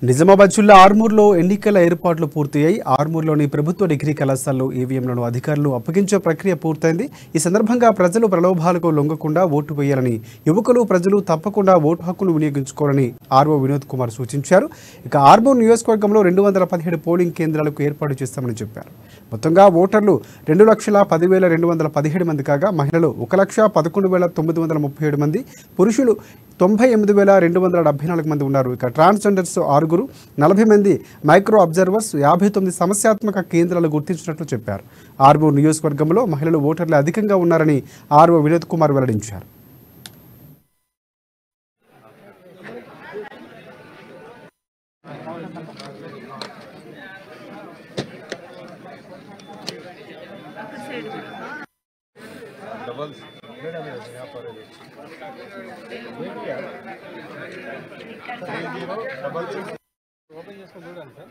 నిజామాబాద్ జిల్లా ఆర్మూర్లో ఎన్నికల ఏర్పాట్లు పూర్తయ్యాయి. ఆర్మూర్లోని ప్రభుత్వ డిగ్రీ కళాశాలలో ఈవీఎంలను అధికారులు అప్పగించే ప్రక్రియ పూర్తయింది. ఈ సందర్భంగా ప్రజలు ప్రలోభాలకు లొంగకుండా ఓటు వేయాలని, యువకులు ప్రజలు తప్పకుండా ఓటు హక్కును వినియోగించుకోవాలని ఆర్ఓ వినోద్ కుమార్ సూచించారు. ఇక ఆర్మూర్ నియోజకవర్గంలో 217 పోలింగ్ కేంద్రాలకు ఏర్పాటు చేస్తామని చెప్పారు. మొత్తంగా ఓటర్లు 2,10,217 మంది కాగా మహిళలు 1,11,937 మంది, పురుషులు 98,274 మంది ఉన్నారు. ఇక ట్రాన్స్జెండర్స్ 6, 40 మంది మైక్రో అబ్జర్వర్స్, 59 సమస్యాత్మక కేంద్రాలు గుర్తించినట్లు చెప్పారు. ఆర్మూర్ నియోజకవర్గంలో మహిళలు ఓటర్లు అధికంగా ఉన్నారని ఆర్ఓ వినోద్ కుమార్ వెల్లడించారు. ఓపెన్ చేసుకొని చూడండి సార్.